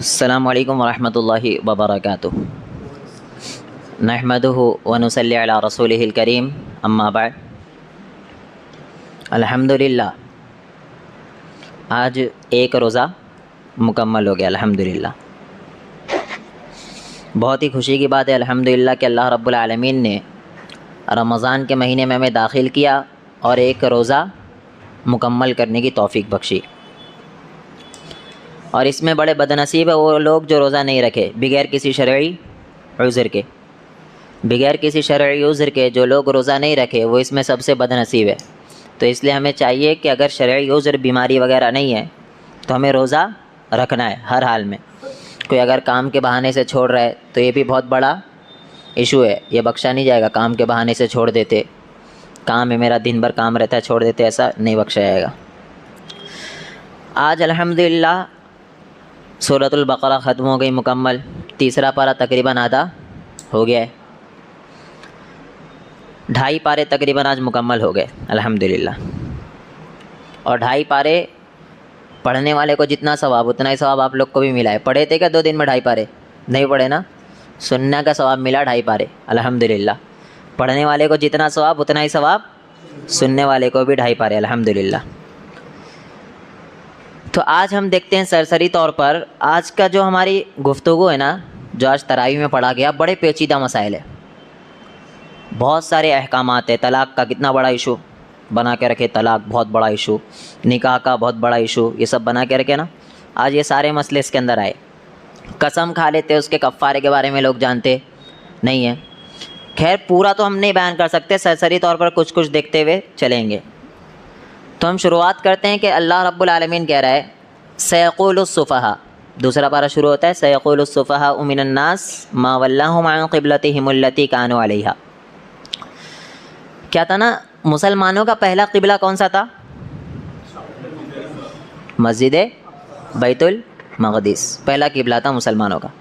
अस्सलामु अलैकुम वरहमतुल्लाहि वबरकातुहु। नहमदुहु व नुसल्ली अला रसूलिहिल करीम, अम्मा बाद। अल्हम्दुलिल्लाह, आज एक रोज़ा मुकम्मल हो गया अल्हम्दुलिल्लाह। बहुत ही खुशी की बात है अल्हम्दुलिल्लाह कि अल्लाह रब्बुल आलमीन ने रमज़ान के महीने में हमें दाखिल किया और एक रोज़ा मुकम्मल करने की तौफ़ीक बख्शी। और इसमें बड़े बदनसीब है वो लोग जो रोज़ा नहीं रखे बग़ैर किसी शरई उज़्र के। बग़ैर किसी शरई उज़्र के जो लोग रोज़ा नहीं रखे वो इसमें सबसे बदनसीब है। तो इसलिए हमें चाहिए कि अगर शरई उज़्र बीमारी वगैरह नहीं है तो हमें रोज़ा रखना है हर हाल में। कोई अगर काम के बहाने से छोड़ रहा है तो ये भी बहुत बड़ा इशू है, ये बख्शा नहीं जाएगा। काम के बहाने से छोड़ देते, काम है मेरा दिन भर काम रहता है छोड़ देते, ऐसा नहीं बख्शा जाएगा। आज अल्हम्दुलिल्लाह सूरतुल बक़रा ख़त्म हो गई मुकम्मल। तीसरा पारा तकरीबन आधा हो गया है, 2.5 पारे तकरीबन आज मुकम्मल हो गए अल्हम्दुलिल्लाह। और 2.5 पारे पढ़ने वाले को जितना सवाब उतना ही सवाब आप लोग को भी मिला है। पढ़े थे क्या 2 दिन में 2.5 पारे? नहीं पढ़े ना। सुनने का सवाब मिला 2.5 पारे अल्हम्दुलिल्लाह। पढ़ने वाले को जितना सवाब उतना ही सवाब सुनने वाले को भी 2.5 पारे अल्हम्दुलिल्लाह। तो आज हम देखते हैं सरसरी तौर पर आज का जो हमारी गुफ्तगू है ना, जो आज तरावी में पढ़ा गया, बड़े पेचीदा मसाइल है, बहुत सारे अहकामात है। तलाक़ का कितना बड़ा इशू बना के रखे, तलाक़ बहुत बड़ा इशू, निकाह का बहुत बड़ा इशू, ये सब बना के रखे ना। आज ये सारे मसले इसके अंदर आए। कसम खा लेते उसके कफ़ारे के बारे में लोग जानते नहीं हैं। खैर पूरा तो हम नहीं बयान कर सकते, सरसरी तौर पर कुछ कुछ देखते हुए चलेंगे। तो हम शुरुआत करते हैं कि अल्लाह रब्बुल आलमीन कह रहा है सयक़ूलुस सुफ़हा। दूसरा पारा शुरू होता है सयक़ूलुस सुफ़हा मिनन नास मा वल्लाहुम अन क़िबलतिहिमुल्लती कानू अलैहा। क्या था ना, मुसलमानों का पहला क़िबला कौन सा था? मस्जिद बैतुल मक़दिस पहला क़िबला था मुसलमानों का।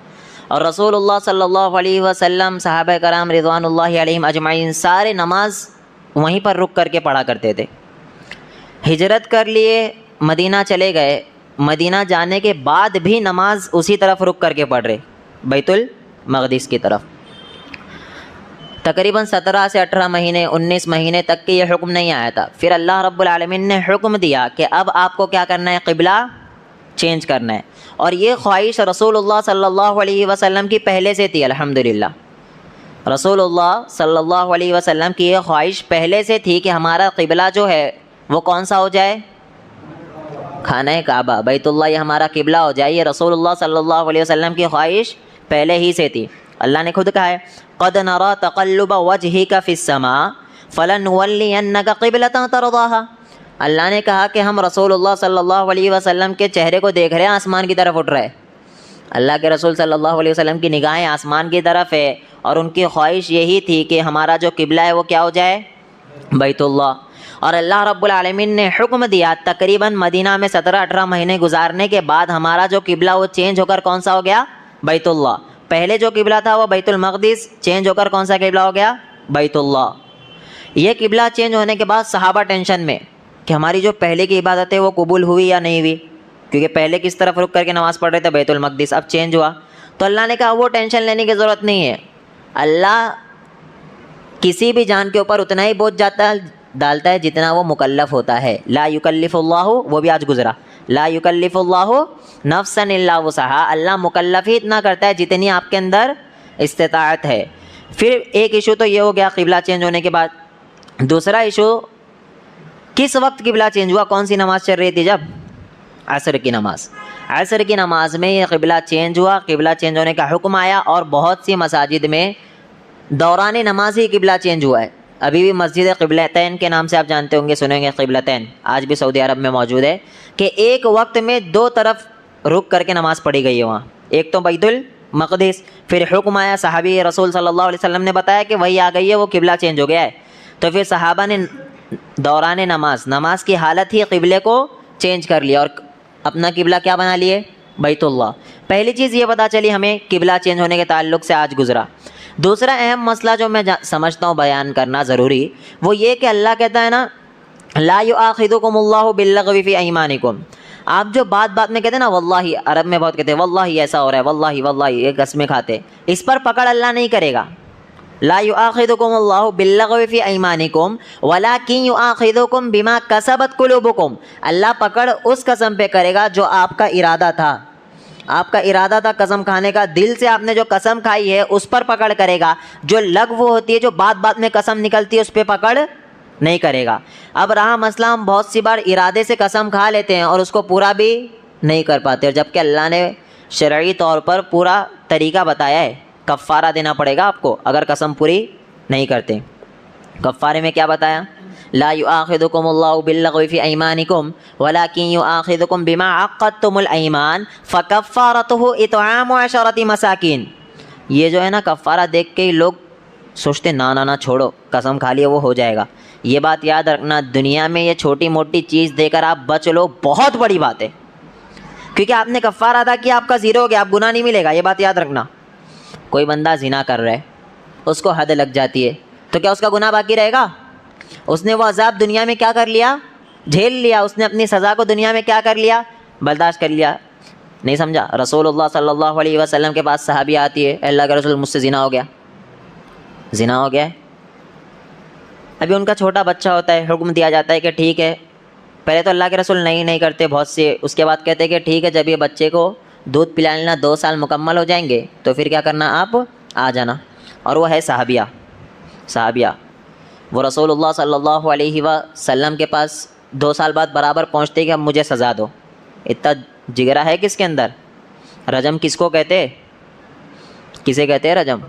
और रसूलुल्लाह सल्लल्लाहु अलैहि वसल्लम, सहाबा कराम रिज़वानुल्लाहि अलैहिम अजमाइन सारे नमाज वहीं पर रुक करके पढ़ा करते थे। हिजरत कर लिए, मदीना चले गए, मदीना जाने के बाद भी नमाज उसी तरफ रुक करके पढ़ रहे, बैतुल मक़दिस की तरफ। तकरीबन 17 से 18 महीने 19 महीने तक के ये हुक्म नहीं आया था। फिर अल्लाह रब्बुल आलमीन ने हुक्म दिया कि अब आपको क्या करना है, क़िबला चेंज करना है। और ये ख्वाहिश रसूलुल्लाह सल्लल्लाहु अलैहि वसल्लम की पहले से थी अल्हम्दुलिल्लाह। रसूलुल्लाह सल्लल्लाहु अलैहि वसल्लम की ये ख्वाहिश पहले से थी कि हमारा क़िबला जो है वो कौन सा हो जाए, खाना काबा बैतुल्लाह ये हमारा क़िबला हो जाए। ये रसूलुल्लाह सल्लल्लाहु अलैहि वसल्लम की ख्वाहिश पहले ही से थी। अल्लाह ने खुद कहा है क़द नरा तक़ल्लुब वजहिका फ़िस्समा फ़लनुवल्लियन्नका क़िबलतन तरज़ाहा। अल्लाह ने कहा कि हम रसूलुल्लाह सल्लल्लाहु अलैहि वसल्लम के चेहरे को देख रहे हैं, आसमान की तरफ उठ रहे हैं। अल्लाह के रसूल सल्लल्लाहु अलैहि वसल्लम की निगाहें आसमान की तरफ है और उनकी ख्वाहिश यही थी कि हमारा जो क़िबला है वो क्या हो जाए, बैतुल्लाह। और अल्लाह रब्बुल आलमीन ने हुक्म दिया, तकरीबन मदीना में 17-18 महीने गुजारने के बाद हमारा जो क़िबला वो चेंज होकर कौन सा हो गया, बैतुल्लाह। पहले जो क़िबला था वो बैतुल मक़दिस, चेंज होकर कौन सा क़िबला हो गया, बैतुल्लाह। ये क़िबला चेंज होने के बाद सहाबा टेंशन में कि हमारी जो पहले की इबादत है वो कबूल हुई या नहीं हुई, क्योंकि पहले किस तरफ रुक करके नमाज़ पढ़ रहे थे, बैतुल मक़दिस, अब चेंज हुआ। तो अल्लाह ने कहा वो टेंशन लेने की ज़रूरत नहीं है। अल्लाह किसी भी जान के ऊपर उतना ही बोझ डालता है जितना वो मुकल्लफ़ होता है। ला युकल्लिफ़ुल्लाहु, वो भी आज गुज़रा, ला युकल्लिफ़ुल्लाहु नफ्सन इल्ला वुसहा। अल्लाह मुकल्लफ़ ही इतना करता है जितनी आपके अंदर इस्तिताअत है। फिर एक इशू तो ये हो गया क़िबला चेंज होने के बाद। दूसरा इशू, किस वक्त क़िबला चेंज हुआ, कौन सी नमाज़ चल रही थी जब, असर की नमाज़। असर की नमाज़ में ये क़िबला चेंज हुआ, क़िबला चेंज होने का हुक्म आया। और बहुत सी मसाजिद में दौरान नमाज ही क़िबला चेंज हुआ है। अभी भी मस्जिद क़िबलतैन के नाम से आप जानते होंगे, सुनेंगे, क़िबलतैन आज भी सऊदी अरब में मौजूद है कि एक वक्त में 2 तरफ रुक करके नमाज़ पढ़ी गई है वहाँ। एक तो बैतुल मक़दिस, फिर हुक्म आया, सहाबी रसूल सल्लल्लाहु अलैहि वसल्लम ने बताया कि वही आ गई है, वो क़िबला चेंज हो गया है। तो फिर सहाबा ने दौरान नमाज की हालत ही क़िबले को चेंज कर लिया और अपना क़िबला क्या बना लिए, बैतुल्लाह। पहली चीज़ ये पता चली हमें क़िबला चेंज होने के ताल्लुक़ से आज गुज़रा। दूसरा अहम मसला जो मैं समझता हूँ बयान करना ज़रूरी, वो ये कि अल्लाह कहता है ना, ला युआखिदुकुमुल्लाहु बिल्लग़वी फ़ी अयमानिकुम। आप जो बात बात में कहते हैं ना वल्लाही, अरब में बहुत कहते हैं वल्लाही ऐसा हो रहा है, वल्लाही वल्लाही, ये कसमें खाते, इस पर पकड़ अल्लाह नहीं करेगा। ला युआखिदुकुम अल्लाहु बिल्लग़वी फ़ी अयमानिकुम वलाकिन युआखिदुकुम बिमा कसबत कुलूबुकुम। अल्लाह पकड़ उस कसम पे करेगा जो आपका इरादा था, आपका इरादा था कसम खाने का, दिल से आपने जो कसम खाई है उस पर पकड़ करेगा। जो लग़व होती है, जो बात बात में कसम निकलती है, उस पर पकड़ नहीं करेगा। अब रहा मसला, हम बहुत सी बार इरादे से कसम खा लेते हैं और उसको पूरा भी नहीं कर पाते, जबकि अल्लाह ने शरई तौर पर पूरा तरीका बताया है। कफ़ारा देना पड़ेगा आपको अगर कसम पूरी नहीं करते। कफ़ारे में क्या बताया? ला युआखिदुकुमुल्लाहु बिल्लग़वी फ़ी अयमानिकुम वलाकिन युआखिदुकुम बिमा अक़्क़दतुमुल अयमान फ़कफ़ारतुहु इत्आमु अशरति मसाकिन। ये जो है ना, कफ़ारा देख के ही लोग सोचते ना ना ना छोड़ो, कसम खा लिया वो हो जाएगा। ये बात याद रखना, दुनिया में ये छोटी मोटी चीज़ देकर आप बच लो, बहुत बड़ी बात है, क्योंकि आपने कफ़ारा अदा किया, आपका ज़ीरो हो गया, आप गुनाह नहीं मिलेगा। ये बात याद रखना। कोई बंदा ज़िना कर रहा है, उसको हद लग जाती है, तो क्या उसका गुनाह बाकी रहेगा? उसने वो अज़ाब दुनिया में क्या कर लिया? झेल लिया। उसने अपनी सज़ा को दुनिया में क्या कर लिया? बर्दाश्त कर लिया। नहीं समझा? रसूलुल्लाह सल्लल्लाहु अलैहि वसल्लम के पास सहाबी आती है, अल्लाह के रसूल मुझसे ज़िना हो गया, ज़िना हो गया है। अभी उनका छोटा बच्चा होता है, हुक्म दिया जाता है कि ठीक है, पहले तो अल्लाह के रसूल नहीं करते बहुत से, उसके बाद कहते हैं कि ठीक है, जब ये बच्चे को दूध पिलाना 2 साल मुकम्मल हो जाएंगे तो फिर क्या करना, आप आ जाना। और वो है सहाबिया, वो रसूलुल्लाह सल्लल्लाहु अलैहि वसल्लम के पास 2 साल बाद बराबर पहुँचते कि अब मुझे सज़ा दो। इतना जिगरा है किसके अंदर? रजम किसको कहते? किसे कहते हैं रजम?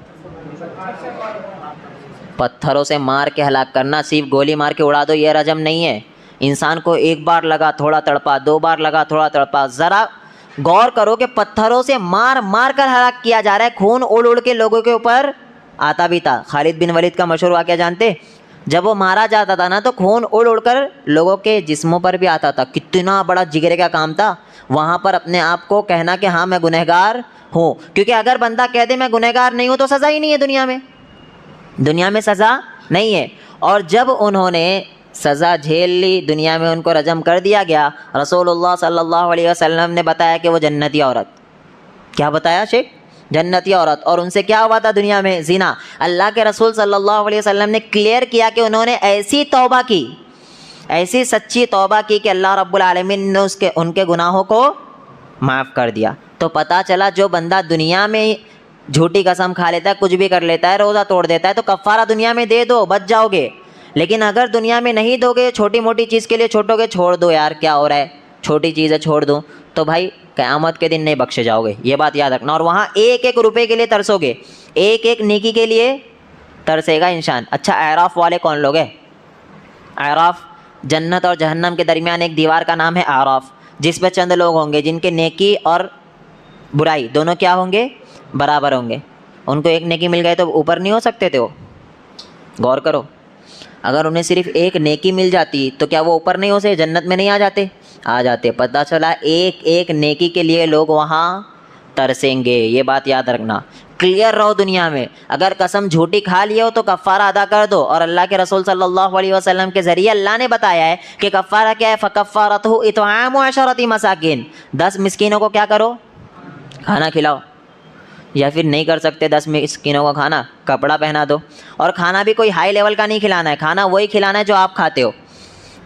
पत्थरों से मार के हलाक करना, सिर्फ गोली मार के उड़ा दो, ये रजम नहीं है। इंसान को एक बार लगा थोड़ा तड़पा, 2 बार लगा थोड़ा तड़पा। ज़रा गौर करो कि पत्थरों से मार मार कर हलाक किया जा रहा है, खून उड़ उड़ के लोगों के ऊपर आता भी था। खालिद बिन वलीद का मशहूर वाक़या जानते? जब वो मारा जाता था ना तो खून उड़ उड़ कर लोगों के जिस्मों पर भी आता था। कितना बड़ा जिगरे का काम था वहाँ पर अपने आप को कहना कि हाँ मैं गुनहगार हूँ, क्योंकि अगर बंदा कह दे मैं गुनहगार नहीं हूँ तो सज़ा ही नहीं है दुनिया में सज़ा नहीं है। और जब उन्होंने सज़ा झेल ली, दुनिया में उनको रजम कर दिया गया, रसूलुल्लाह सल्लल्लाहु अलैहि वसल्लम ने बताया कि वो जन्नती औरत, क्या बताया शेख? जन्नती औरत। और उनसे क्या हुआ था दुनिया में? ज़िना। अल्लाह के रसूल सल्लल्लाहु अलैहि वसल्लम ने क्लियर किया कि उन्होंने ऐसी तौबा की, ऐसी सच्ची तौबा की कि अल्लाह रब्बुल आलमीन ने उनके गुनाहों को माफ़ कर दिया। तो पता चला जो बंदा दुनिया में झूठी कसम खा लेता है, कुछ भी कर लेता है, रोज़ा तोड़ देता है, तो कफ़ारा दुनिया में दे दो, बच जाओगे। लेकिन अगर दुनिया में नहीं दोगे, छोटी मोटी चीज़ के लिए छोड़ोगे, छोड़ दो यार क्या हो रहा है, छोटी चीज़ है छोड़ दो, तो भाई क़यामत के दिन नहीं बख्शे जाओगे। ये बात याद रखना। और वहाँ एक एक रुपये के लिए तरसोगे, एक एक नेकी के लिए तरसेगा इंसान। अच्छा, आराफ वाले कौन लोग हैं? आराफ, जन्नत और जहन्नम के दरमियान एक दीवार का नाम है आराफ, जिस पर चंद लोग होंगे जिनके नेकी और बुराई दोनों क्या होंगे? बराबर होंगे। उनको एक नेकी मिल गए तो ऊपर नहीं हो सकते थे वो? गौर करो, अगर उन्हें सिर्फ एक नेकी मिल जाती तो क्या वो ऊपर नहीं हो सकते, जन्नत में नहीं आ जाते? आ जाते। पता चला एक एक नेकी के लिए लोग वहाँ तरसेंगे। ये बात याद रखना। क्लियर रहो दुनिया में। अगर कसम झूठी खा लिया हो तो कफ़ारा अदा कर दो। और अल्लाह के रसूल सल्लल्लाहु अलैहि वसल्लम के ज़रिए अल्लाह ने बताया है कि कफ़ारा क्या है? फ़कफ़ारतुहु इत्आमु अशरति मसाकिन। 10 मिस्कीनों को क्या करो? खाना खिलाओ। या फिर नहीं कर सकते 10 मिस्कीनों को खाना, कपड़ा पहना दो। और खाना भी कोई हाई लेवल का नहीं खिलाना है, खाना वही खिलाना है जो आप खाते हो।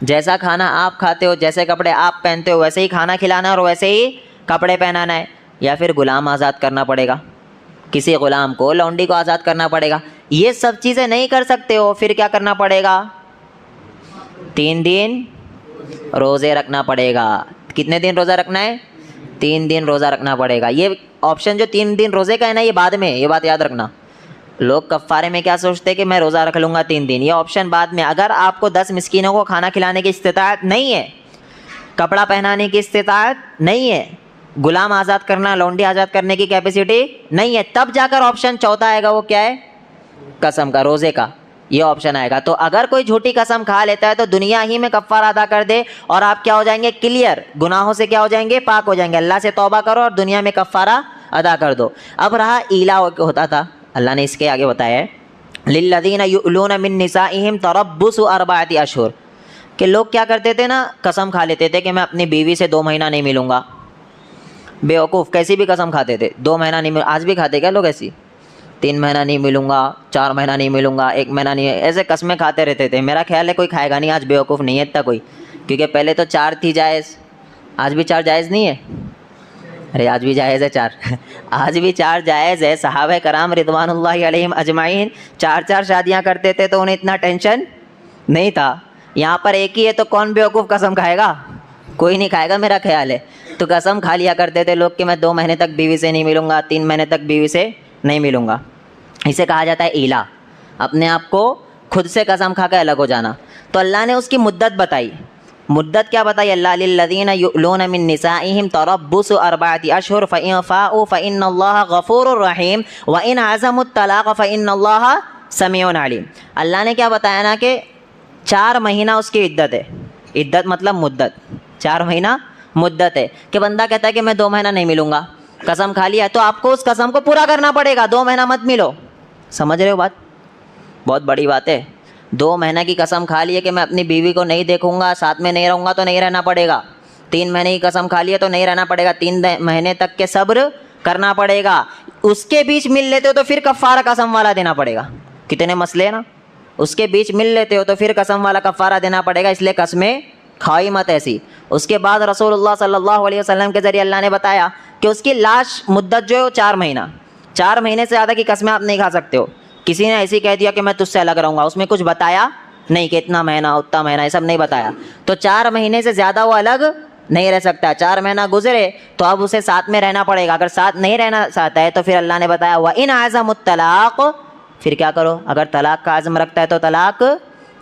जैसा खाना आप खाते हो, जैसे कपड़े आप पहनते हो, वैसे ही खाना खिलाना और वैसे ही कपड़े पहनाना है। या फिर ग़ुलाम आज़ाद करना पड़ेगा, किसी ग़ुलाम को, लौंडी को आज़ाद करना पड़ेगा। ये सब चीज़ें नहीं कर सकते हो, फिर क्या करना पड़ेगा? 3 दिन रोज़े रखना पड़ेगा। कितने दिन रोज़ा रखना है? 3 दिन रोज़ा रखना पड़ेगा। ये ऑप्शन जो 3 दिन रोज़े का है ना, ये बाद में, ये बात याद रखना। लोग कफ़ारे में क्या सोचते हैं कि मैं रोज़ा रख लूँगा 3 दिन, ये ऑप्शन बाद में। अगर आपको 10 मिस्कीनों को खाना खिलाने की इस्तिताअत नहीं है, कपड़ा पहनाने की इस्तिताअत नहीं है, ग़ुलाम आज़ाद करना, लौंडी आज़ाद करने की कैपेसिटी नहीं है, तब जाकर ऑप्शन चौथा आएगा। वो क्या है? कसम का, रोज़े का, ये ऑप्शन आएगा। तो अगर कोई झूठी कसम खा लेता है तो दुनिया ही में कफ़ारा अदा कर दे और आप क्या हो जाएंगे? क्लियर, गुनाहों से क्या हो जाएंगे? पाक हो जाएंगे। अल्लाह से तौबा करो और दुनिया में कफ़ारा अदा कर दो। अब रहा ईला होता था, अल्लाह ने इसके आगे बताया है, लिल्लज़ीना युलूना मिन निसाइहिम तरब्बुसु 4 अशहुर। कि लोग क्या करते थे ना, कसम खा लेते थे कि मैं अपनी बीवी से 2 महीना नहीं मिलूँगा। बेवकूफ़, कैसी भी कसम खाते थे, 2 महीना नहीं मिल, आज भी खाते क्या लोग ऐसी, 3 महीना नहीं मिलूँगा, 4 महीना नहीं मिलूँगा, 1 महीना नहीं, ऐसे कसमें खाते रहते थे। मेरा ख्याल है कोई खाएगा नहीं आज, बेवकूफ़ नहीं है इतना कोई, क्योंकि पहले तो 4 थी जायज़, आज भी 4 जायज़ नहीं है। अरे आज भी जायज़ है 4 आज भी 4 जायज़ है। सहाबा कराम रिदवानुल्लाहि अलैहिम अजमाइन 4-4 शादियाँ करते थे तो उन्हें इतना टेंशन नहीं था। यहाँ पर एक ही है तो कौन बेवकूफ़ कसम खाएगा, कोई नहीं खाएगा मेरा ख्याल है। तो कसम खा लिया करते थे लोग कि मैं 2 महीने तक बीवी से नहीं मिलूँगा, 3 महीने तक बीवी से नहीं मिलूँगा। इसे कहा जाता है ईला, अपने आप को खुद से कसम खा के अलग हो जाना। तो अल्लाह ने उसकी मुद्दत बताई। मुद्दत क्या बताई अल्लाह, लिल्लज़ीना युलूना मिन निसाइहिम तरब्बुसु अर्बअति अशहुर फ़इन फ़ाउ फ़इन्नल्लाह गफ़ूरुर रहीम व इन अज़मुत तलाक़ फ़इन्नल्लाह समीउन अलीम। अल्लाह ने क्या बताया ना कि 4 महीना उसकी इद्दत है। इद्दत मतलब मुद्दत, 4 महीना मुद्दत है कि बंदा कहता है कि मैं 2 महीना नहीं मिलूँगा, कसम खा लिया, तो आपको उस कसम को पूरा करना पड़ेगा। 2 महीना मत मिलो, समझ रहे हो बात, बहुत बड़ी बात है। 2 महीने की कसम खा ली है कि मैं अपनी बीवी को नहीं देखूंगा, साथ में नहीं रहूंगा, तो नहीं रहना पड़ेगा। 3 महीने की कसम खा ली है तो नहीं रहना पड़ेगा, 3 महीने तक के सब्र करना पड़ेगा। उसके बीच मिल लेते हो तो फिर कफ़ारा कसम वाला देना पड़ेगा। कितने मसले हैं ना, उसके बीच मिल लेते हो तो फिर कसम वाला कफ़ारा देना पड़ेगा, इसलिए कसमें खाई मत ऐसी। उसके बाद रसूलुल्लाह सल्लल्लाहु अलैहि वसल्लम के ज़रिए अल्लाह ने बताया कि उसकी लाश मुद्दत जो है वो 4 महीना, 4 महीने से ज़्यादा की कसमें आप नहीं खा सकते हो। किसी ने ऐसे ही कह दिया कि मैं तुझसे अलग रहूँगा, उसमें कुछ बताया नहीं कि इतना महीना उतना महीना, ये सब नहीं बताया। तो 4 महीने से ज़्यादा वो अलग नहीं रह सकता। 4 महीना गुजरे तो अब उसे साथ में रहना पड़ेगा। अगर साथ नहीं रहना चाहता है तो फिर अल्लाह ने बताया व इन अज़मुत तलाक़, फिर क्या करो, अगर तलाक़ का आज़म रखता है तो तलाक़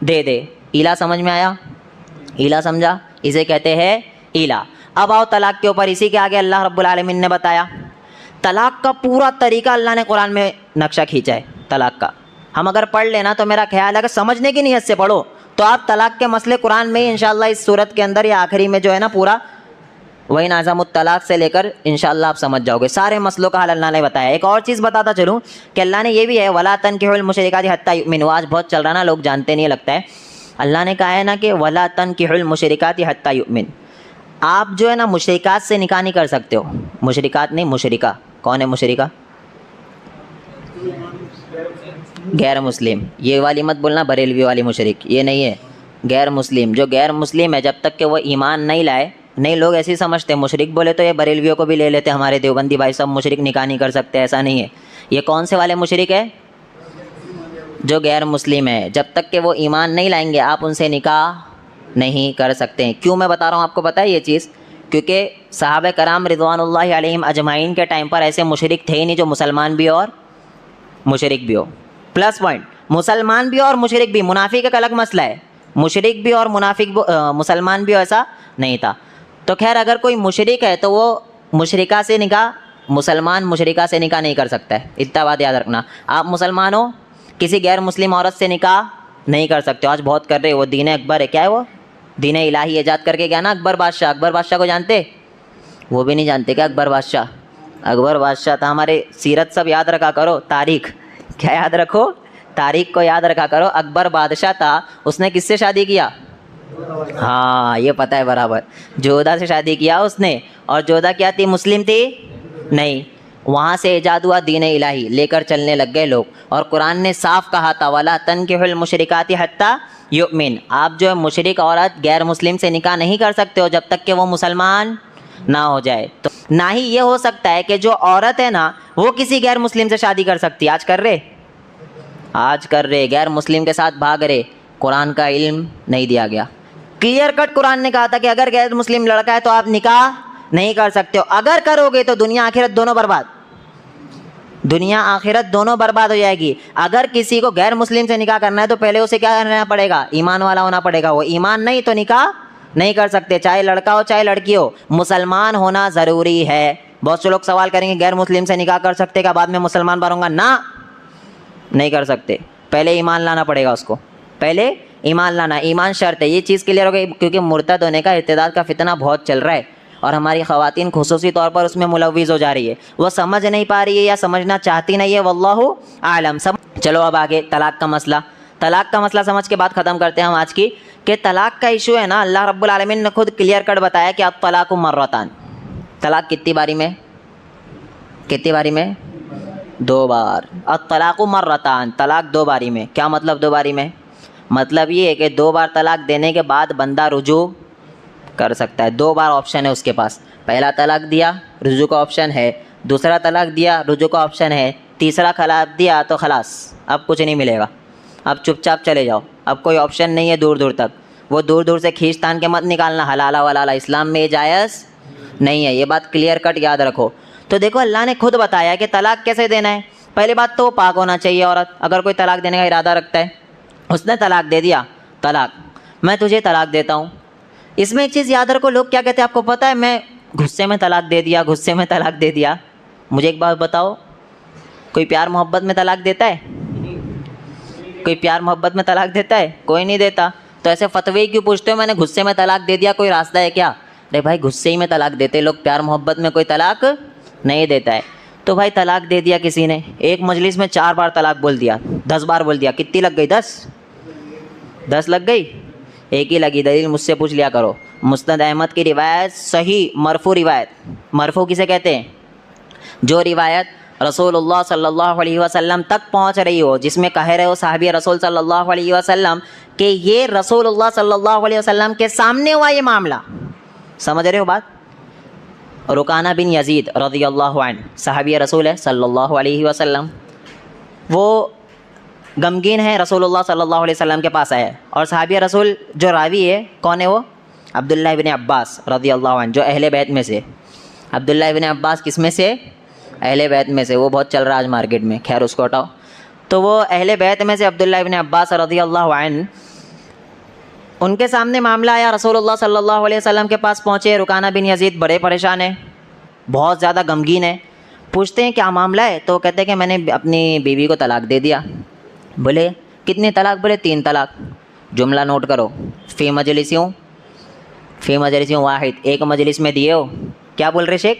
दे दे। ईला समझ में आया, ईला समझा, इसे कहते हैं ईला। अब आओ तलाक़ के ऊपर, इसी के आगे अल्लाह रब्बुल आलमीन ने बताया तलाक़ का पूरा तरीका अल्लाह ने कुरान में नक्शा खींचा है तलाक़ का। हम अगर पढ़ लेना तो मेरा ख्याल है कि समझने की नीयत से पढ़ो तो आप तलाक़ के मसले कुरान में ही इंशाअल्लाह इस सूरत के अंदर या आखिरी में जो है ना पूरा वही नाज़मुत तलाक़ से लेकर इंशाअल्लाह आप समझ जाओगे। सारे मसलों का हल अल्लाह ने बताया। एक और चीज़ बताता चलूँ कि अल्लाह ने ये भी है वला तनकिहुल मुशरिकाति हत्ता युमिनु, आज बहुत चल रहा ना, लोग जानते नहीं लगता है। अल्लाह ने कहा है ना कि वला तनकिहुल मुशरिकाति हत्ता युमिन, आप जो है ना मुशरिकात से निकाह नहीं कर सकते हो। मुशरिकात नहीं, मुशरिका कौन है? मुशरिका गैर मुस्लिम, ये वाली मत बोलना बरेलवी वाली मुशरिक, ये नहीं है। गैर मुस्लिम, जो गैर मुस्लिम है जब तक कि वो ईमान नहीं लाए, नहीं लोग ऐसे ही समझते हैं मुशरिक बोले तो ये बरेलवियों को भी ले लेते, हमारे देवबंदी भाई सब मुशरिक निकाह नहीं कर सकते, ऐसा नहीं है। ये कौन से वाले मुशरिक है? जो गैर मुस्लिम है, जब तक कि वो ईमान नहीं लाएंगे आप उनसे निकाह नहीं कर सकते हैं। क्यों मैं बता रहा हूँ आपको पता है ये चीज़? क्योंकि सहाबा कराम रिज़वानुल्लाहि अलैहिम अजमाइन के टाइम पर ऐसे मुशरिक थे ही नहीं जो मुसलमान भी और मुशरिक भी हो। प्लस पॉइंट, मुसलमान भी और मुशरिक भी, मुनाफिक एक अलग मसला है, मुशरिक भी और मुनाफिक मुसलमान भी ऐसा नहीं था। तो खैर अगर कोई मुशरिक है तो वो मुशरिका से निकाह, मुसलमान मुशरिका से निकाह नहीं कर सकता है, इतना बात याद रखना। आप मुसलमान हो, किसी गैर मुस्लिम औरत से निकाह नहीं कर सकते हो। आज बहुत कर रहे हो, वो दीन अकबर है, क्या है वो, दीन इलाही ईजाद करके गया ना अकबर बादशाह। अकबर बादशाह को जानते? वो भी नहीं जानते क्या अकबर बादशाह? अकबर बादशाह था, हमारे सीरत सब याद रखा करो, तारीख क्या याद रखो, तारीख को याद रखा करो। अकबर बादशाह था, उसने किससे शादी किया? हाँ ये पता है बराबर, जोधा से शादी किया उसने। और जोधा क्या थी, मुस्लिम थी नहीं। वहाँ से ईजाद हुआ दीन इलाही, लेकर चलने लग गए लोग। और कुरान ने साफ कहा था वला तनकिहुल मुशरिकाति हत्ता युमिन, आप जो है मुशरिक औरत गैर मुस्लिम से निकाह नहीं कर सकते हो जब तक कि वो मुसलमान ना हो जाए। तो ना ही ये हो सकता है कि जो औरत है ना वो किसी गैर मुस्लिम से शादी कर सकती है। आज कर रहे, आज कर रहे, गैर मुस्लिम के साथ भाग रहे, कुरान का इल्म नहीं दिया गया। क्लियर कट कुरान ने कहा था कि अगर गैर मुस्लिम लड़का है तो आप निकाह नहीं कर सकते हो। अगर करोगे तो दुनिया आखिरत दोनों बर्बाद, दुनिया आखिरत दोनों बर्बाद हो जाएगी। अगर किसी को गैर मुस्लिम से निकाह करना है तो पहले उसे क्या करना पड़ेगा? ईमान वाला होना पड़ेगा। वो ईमान नहीं तो निकाह नहीं कर सकते, चाहे लड़का हो चाहे लड़की हो, मुसलमान होना ज़रूरी है। बहुत से लोग सवाल करेंगे गैर मुस्लिम से निकाह कर सकते क्या, बाद में मुसलमान बनूंगा? ना, नहीं कर सकते, पहले ईमान लाना पड़ेगा उसको, पहले ईमान लाना, ईमान शर्त है। ये चीज़ क्लियर हो गई, क्योंकि मुर्तद होने का, इर्तिदाद का फितना बहुत चल रहा है और हमारी ख़वातीन खुसूसी तौर पर उसमें मुलव्विज़ हो जा रही है। वो समझ नहीं पा रही है या समझना चाहती नहीं है, वल्लाहु आलम। सब चलो अब आगे तलाक़ का मसला, तलाक़ का मसला समझ के बात ख़त्म करते हैं हम आज की, कि तलाक़ का इशू है ना, अल्लाह रब्बुल आलमीन ने खुद क्लियर कट बताया कि अब तलाक़ु मर्रतान, तलाक़ कितनी बारी में, कितनी बारी में, 2 बार। अब तलाक़ु मर्रतान, तलाक़ 2 बारी में। क्या मतलब 2 बारी में? मतलब ये है कि 2 बार तलाक़ देने के बाद बंदा रुजू कर सकता है। 2 बार ऑप्शन है उसके पास। पहला तलाक़ दिया, रुजू का ऑप्शन है। दूसरा तलाक़ दिया, रुजू का ऑप्शन है। तीसरा तलाक़ दिया तो खलास, अब कुछ नहीं मिलेगा, अब चुपचाप चले जाओ, अब कोई ऑप्शन नहीं है दूर दूर तक। वो दूर दूर से खींच तान के मत निकालना, हलाला वलाला इस्लाम में जायज़ नहीं है, ये बात क्लियर कट याद रखो। तो देखो अल्लाह ने खुद बताया कि तलाक़ कैसे देना है। पहली बात तो पाक होना चाहिए औरत, अगर कोई तलाक़ देने का इरादा रखता है, उसने तलाक़ दे दिया, तलाक़, मैं तुझे तलाक़ देता हूँ। इसमें एक चीज़ याद रखो, लोग क्या कहते हैं आपको पता है, मैं गुस्से में तलाक़ दे दिया, गुस्से में तलाक़ दे दिया। मुझे एक बात बताओ, कोई प्यार मोहब्बत में तलाक़ देता है? कोई प्यार मोहब्बत में तलाक़ देता है? कोई नहीं देता। तो ऐसे फतवे क्यों पूछते हो, मैंने गुस्से में तलाक़ दे दिया, कोई रास्ता है क्या? अरे भाई गुस्से ही में तलाक़ देते लोग, प्यार मोहब्बत में कोई तलाक़ नहीं देता है। तो भाई तलाक़ दे दिया किसी ने, एक मजलिस में 4 बार तलाक़ बोल दिया, 10 बार बोल दिया, कितनी लग गई? 10 लग गई? एक ही लगी। दलील मुझसे पूछ लिया करो। मुस्नद अहमद की रिवायत सही मरफू रिवायत, मरफू किसे कहते हैं? जो रिवायत रसूलुल्लाह सल्लल्लाहु अलैहि वसल्लम तक पहुंच रही हो, जिसमें कह रहे हो साहबी रसूल सल्लल्लाहु अलैहि वसल्लम कि ये रसूलुल्लाह सल्लल्लाहु अलैहि वसल्लम के सामने हुआ ये मामला। समझ रहे हो बात? रुकाना बिन यजीद रज़ियल्लाहु अन्हु साहबी रसूल है सल्लल्लाहु अलैहि वसल्लम, वो गमगीन है, रसूलुल्लाह सल्लल्लाहु अलैहि वसल्लम के पास आए। और साहबी रसूल जो रावी है कौन है वो? अब्दुल्लाह इब्न अब्बास रज़ियल्लाहु अन्हु, जो अहले बैत में से। अब्दुल्लाह इब्न अब्बास किस में से? अहले बैत में से। वो बहुत चल रहा है आज मार्केट में, खैर उसको हटाओ। तो वो अहले बैत में से अब्दुल्लाह इब्न अब्बास रज़ियल्लाहु अन्हु, उनके सामने मामला आया, रसूलुल्लाह सल्लल्लाहु अलैहि वसल्लम के पास पहुँचे। रुकाना बिन यजीद बड़े परेशान हैं, बहुत ज़्यादा गमगीन है। पूछते हैं क्या मामला है? तो कहते हैं कि मैंने अपनी बीवी को तलाक़ दे दिया। बोले कितने तलाक़? बोले 3 तलाक़। जुमला नोट करो, फ़ी मजलिस्यों, फ़ी मजलिस्यों वाहिद, एक मजलिस में दिए हो। क्या बोल रहे शेख?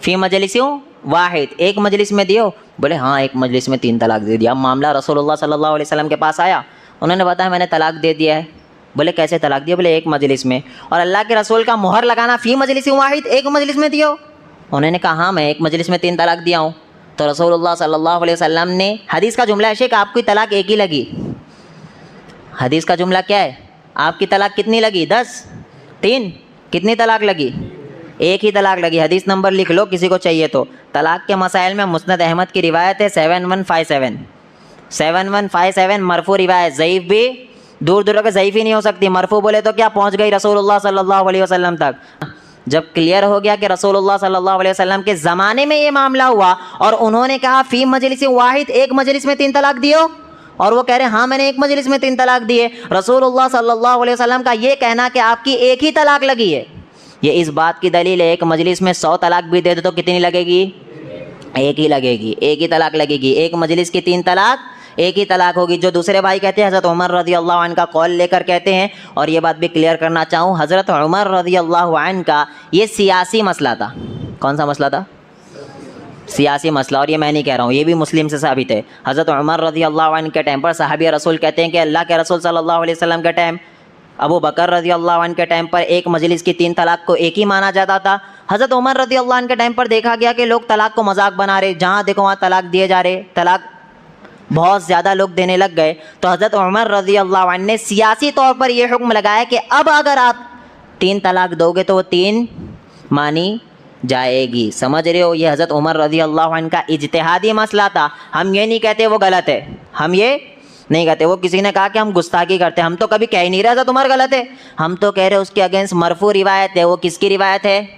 फ़ी मजलिस्यों वाहिद, एक मजलिस में दिए हो? बोले हाँ, एक मजलिस में 3 तलाक़ दे दिया। मामला रसूलुल्लाह सल्लल्लाहु अलैहि वसल्लम के पास आया, उन्होंने बताया मैंने तलाक़ दे दिया है। बोले कैसे तलाक़ दिया? बोले एक मजलिस में। और अल्लाह के रसूल का मुहर लगाना, फ़ी मजलिस्यों वाहिद, एक मजलिस में दियो। उन्होंने कहा हाँ मैं एक मजलिस में 3 तलाक़ दिया हूँ। तो रसूलुल्लाह सल्लल्लाहु अलैहि वसल्लम ने, हदीस का जुमला है शेख, आपकी तलाक़ एक ही लगी। हदीस का जुमला क्या है? आपकी तलाक़ कितनी लगी? 10, 3, कितनी तलाक़ लगी? एक ही तलाक़ लगी। हदीस नंबर लिख लो किसी को चाहिए तो। तलाक़ के मसाइल में मुस्नद अहमद की रिवायत है 7157 मरफू रिवायत, ज़ईफ़ भी दूर दूर तक ज़ईफ़ ही नहीं हो सकती। मरफू बोले तो क्या पहुँच गई रसूलुल्लाह सल्लल्लाहु अलैहि वसल्लम तक। जब क्लियर हो गया कि रसूलुल्लाह सल्लल्लाहु अलैहि वसल्लम के ज़माने में ये मामला हुआ और उन्होंने कहा फ़ी मजलिस वाहिद, एक मजलिस में 3 तलाक़ दियो, और वो कह रहे हाँ मैंने एक मजलिस में 3 तलाक़ दिए। रसूलुल्लाह सल्लल्लाहु अलैहि वसल्लम का ये कहना कि आपकी एक ही तलाक़ लगी है, ये इस बात की दलील है। एक मजलिस में 100 तलाक़ भी दे दो तो कितनी लगेगी? एक ही लगेगी, एक ही तलाक़ लगेगी। एक मजलिस की 3 तलाक़, एक ही तलाक़ होगी। जो दूसरे भाई कहते हैं हज़रत उमर रज़ियल्लाहु अन्हु का कौल लेकर कहते हैं, और ये बात भी क्लियर करना चाहूँ, हज़रत उमर रज़ियल्लाहु अन्हु का ये सियासी मसला था। कौन सा मसला था? सियासी मसला। और ये मैं नहीं कह रहा हूँ, ये भी मुस्लिम से साबित है। हज़रत उमर रज़ियल्लाहु अन्हु के टाइम पर साहबी रसूल कहते हैं कि अल्लाह के रसूल सल्लल्लाहु अलैहि वसल्लम के टाइम, अबू बकर रज़ियल्लाहु अन्हु के टाइम पर एक मजलिस की 3 तलाक़ को एक ही माना जाता था। हज़रत उमर रज़ियल्लाहु अन्हु के टाइम पर देखा गया कि लोग तलाक़ को मजाक बना रहे, जहाँ देखो वहाँ तलाक़ दिए जा रहे, तलाक़ बहुत ज़्यादा लोग देने लग गए। तो हज़रत उमर रज़ियल्लाहु अन्हु ने सियासी तौर पर यह हुक्म लगाया कि अब अगर आप 3 तलाक़ दोगे तो वो 3 मानी जाएगी। समझ रहे हो? ये हज़रत उमर रज़ियल्लाहु अन्हु का इज्तिहादी मसला था। हम ये नहीं कहते वो गलत है, हम ये नहीं कहते। वो किसी ने कहा कि हम गुस्ताखी करते, हम तो कभी कह ही नहीं रहे हज़रत उमर गलत है, हम तो कह रहे उसके अगेंस्ट मरफू रिवायत है। वो किसकी रिवायत है?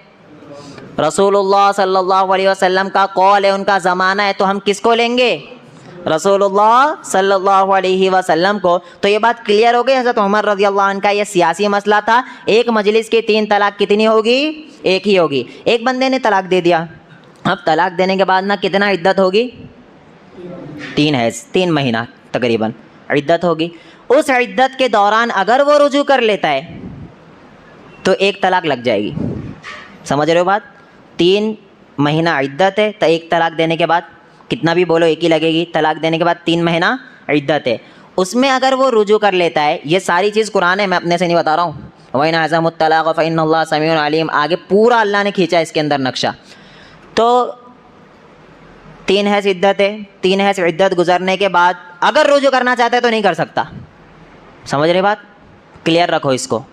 रसूलुल्लाह सल्लल्लाहु अलैहि वसल्लम का कौल है, उनका ज़माना है, तो हम किसको लेंगे? रसूलुल्लाह सल्लल्लाहु अलैहि वसल्लम को। तो ये बात क्लियर हो गई। हज़रत उमर रज़ियल्लाहु अन्हु का ये सियासी मसला था। एक मजलिस की 3 तलाक़ कितनी होगी? एक ही होगी। एक बंदे ने तलाक़ दे दिया, अब तलाक़ देने के बाद ना कितना इद्दत होगी? 3 है, 3 महीना तकरीबन इद्दत होगी। उस इद्दत के दौरान अगर वो रुजू कर लेता है तो 1 तलाक़ लग जाएगी। समझ रहे हो बात? 3 महीना इद्दत है, तो 1 तलाक़ देने के बाद कितना भी बोलो एक ही लगेगी। तलाक़ देने के बाद 3 महीना इद्दत है। उसमें अगर वो रुजू कर लेता है, ये सारी चीज़ कुरान है, मैं अपने से नहीं बता रहा हूँ। वही ना अज़मुत तलाक़ फ़इन्नल्लाह समीउन अलीम, आगे पूरा अल्लाह ने खींचा इसके अंदर नक्शा। तो 3 हैज़ इद्दत है, 3 हैज़ इद्दत गुजरने के बाद अगर रुजू करना चाहता है तो नहीं कर सकता। समझ रहे बात? क्लियर रखो इसको,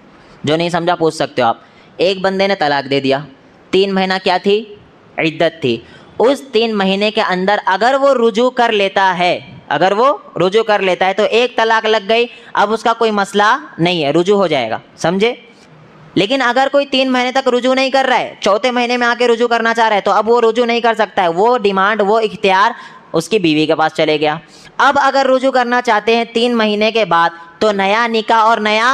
जो नहीं समझा पूछ सकते हो आप। एक बंदे ने तलाक दे दिया, 3 महीना क्या थी? इद्दत थी। उस 3 महीने के अंदर अगर वो रुजू कर लेता है, अगर वो रुजू कर लेता है तो एक तलाक लग गई, अब उसका कोई मसला नहीं है, रुजू हो जाएगा। समझे? लेकिन अगर कोई 3 महीने तक रुजू नहीं कर रहा है, चौथे महीने में आके रुजू करना चाह रहा है, तो अब वो रुजू नहीं कर सकता है। वो डिमांड, वो इख्तियार उसकी बीवी के पास चले गया। अब अगर रुजू करना चाहते हैं 3 महीने के बाद, तो नया निकाह और नया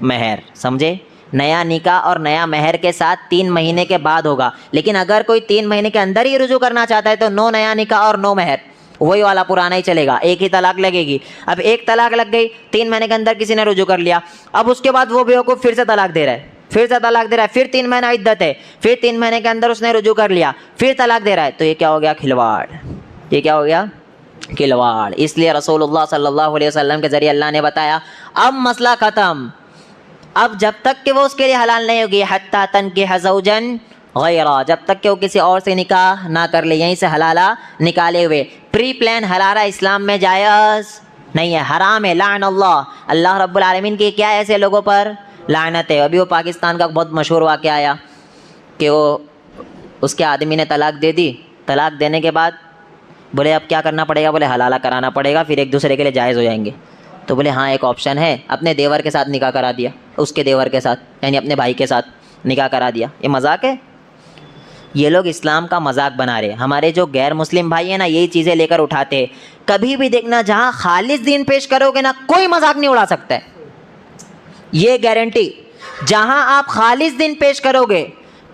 महर, समझे? नया निकाह और नया महर के साथ 3 महीने के बाद होगा। लेकिन अगर कोई 3 महीने के अंदर ही रुजू करना चाहता है तो नो नया निकाह और नो महर, वही वाला पुराना ही चलेगा, एक ही तलाक लगेगी। अब एक तलाक लग गई, 3 महीने के अंदर किसी ने रुजू कर लिया, अब उसके बाद वो बेवकूफ़ फिर से तलाक दे रहा है, फिर से तलाक दे रहा है, फिर 3 महीना इद्दत है, फिर 3 महीने के अंदर उसने रुजू कर लिया, फिर तलाक दे रहा है, तो ये क्या हो गया? खिलवाड़। ये क्या हो गया? खिलवाड़। इसलिए रसूलुल्लाह सल्लल्लाहु अलैहि वसल्लम के ज़रिए अल्लाह ने बताया अब मसला ख़त्म, अब जब तक कि वो उसके लिए हलाल नहीं होगी, हत्ता तनकिह ज़ौजन गैरा, जब तक कि वो किसी और से निकाह ना कर ले, यहीं से हलाला निकाले हुए। प्री प्लान हलाला इस्लाम में जायज़ नहीं है, हराम है। लानअल्लाह, अल्लाह रब्बुल आलमीन की क्या है ऐसे लोगों पर लानत है। अभी वो पाकिस्तान का बहुत मशहूर वाक़या आया कि वो उसके आदमी ने तलाक दे दी, तलाक देने के बाद बोले अब क्या करना पड़ेगा? बोले हलाला कराना पड़ेगा, फिर एक दूसरे के लिए जायज़ हो जाएंगे। तो बोले हाँ एक ऑप्शन है, अपने देवर के साथ निकाह करा दिया, उसके देवर के साथ, यानी अपने भाई के साथ निकाह करा दिया। ये मजाक है? ये लोग इस्लाम का मजाक बना रहे हैं। हमारे जो गैर मुस्लिम भाई हैं ना, यही चीज़ें लेकर उठाते हैं। कभी भी देखना, जहाँ खालिस दीन पेश करोगे ना, कोई मजाक नहीं उड़ा सकता है, ये गारंटी। जहाँ आप खालिस दीन पेश करोगे,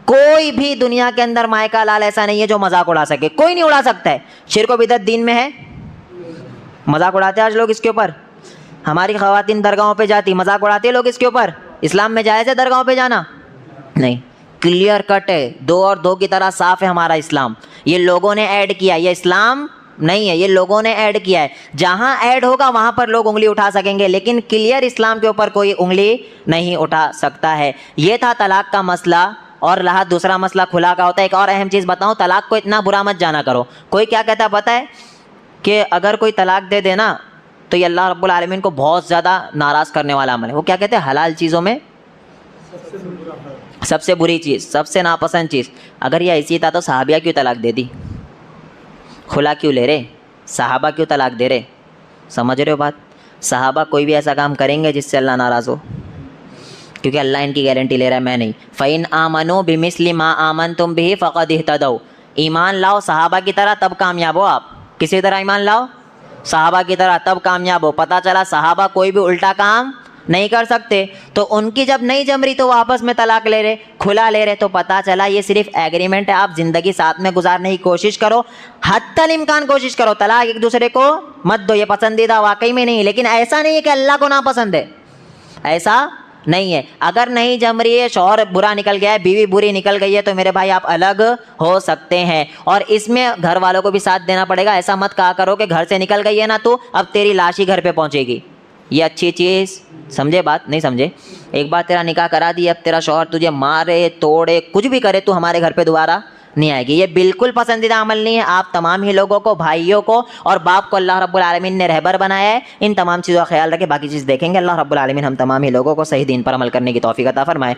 कोई भी दुनिया के अंदर मायका लाल ऐसा नहीं है जो मजाक उड़ा सके, कोई नहीं उड़ा सकता है। शिर्क व बिदअत दीन में है, मजाक उड़ाते हैं आज लोग इसके ऊपर। हमारी ख़वातीन दरगाहों पे जाती, मजाक उड़ाते हैं लोग इसके ऊपर। इस्लाम में जायज़ है दरगाहों पे जाना? नहीं, क्लियर कट है, 2 और 2 की तरह साफ़ है हमारा इस्लाम। ये लोगों ने ऐड किया, ये इस्लाम नहीं है, ये लोगों ने ऐड किया है। जहाँ ऐड होगा वहाँ पर लोग उंगली उठा सकेंगे, लेकिन क्लियर इस्लाम के ऊपर कोई उंगली नहीं उठा सकता है। ये था तलाक का मसला। और रहा दूसरा मसला खुला का होता है। एक और अहम चीज़ बताऊँ, तलाक को इतना बुरा मत जाना करो। कोई क्या कहता है पता है? कि अगर कोई तलाक दे देना तो ये अल्लाह रब्बुल आलमीन को बहुत ज़्यादा नाराज़ करने वाला अमल है। वो क्या कहते हैं? हलाल चीज़ों में सबसे बुरी चीज़, सबसे नापसंद चीज़। अगर ये ऐसी था तो सहाबिया क्यों तलाक दे दी? खुला क्यों ले रहे? सहाबा क्यों तलाक दे रहे? समझ रहे हो बात? सहाबा कोई भी ऐसा काम करेंगे जिससे अल्लाह नाराज़ हो, क्योंकि अल्लाह इनकी गारंटी ले रहा है, मैं नहीं। फ़इन आमनो बिमिस्लि मा आमनतुम बिही फ़क़द इहतदौ। ईमान लाओ सहाबा की तरह, तब कामयाब हो आप। किसी तरह ईमान लाओ सहाबा की तरह, तब कामयाब हो। पता चला सहाबा कोई भी उल्टा काम नहीं कर सकते, तो उनकी जब नहीं जम रही तो वो आपस में तलाक ले रहे, खुला ले रहे, तो पता चला ये सिर्फ एग्रीमेंट है। आप ज़िंदगी साथ में गुजारने की कोशिश करो, हत्तल इम्कान कोशिश करो, तलाक एक दूसरे को मत दो। ये पसंदीदा वाकई में नहीं, लेकिन ऐसा नहीं है कि अल्लाह को नापसंद है, ऐसा नहीं है। अगर नहीं जम रही है, शौहर बुरा निकल गया है, बीवी बुरी निकल गई है, तो मेरे भाई आप अलग हो सकते हैं। और इसमें घर वालों को भी साथ देना पड़ेगा। ऐसा मत कहा करो कि घर से निकल गई है ना तो अब तेरी लाश ही घर पे पहुंचेगी। ये अच्छी चीज़ समझे? बात नहीं समझे? एक बार तेरा निकाह करा दी, अब तेरा शौहर तुझे मारे तोड़े कुछ भी करे, तू हमारे घर पे दोबारा नहीं आएगी। ये बिल्कुल पसंदीदा अमल नहीं है। आप तमाम ही लोगों को, भाइयों को और बाप को अल्लाह रब्बुल आलमीन ने रहबर बनाया है। इन तमाम चीज़ों का ख्याल रखें, बाकी चीज़ देखेंगे। अल्लाह रब्बुल आलमीन हम तमाम ही लोगों को सही दीन पर अमल करने की तौफीक अता फरमाए।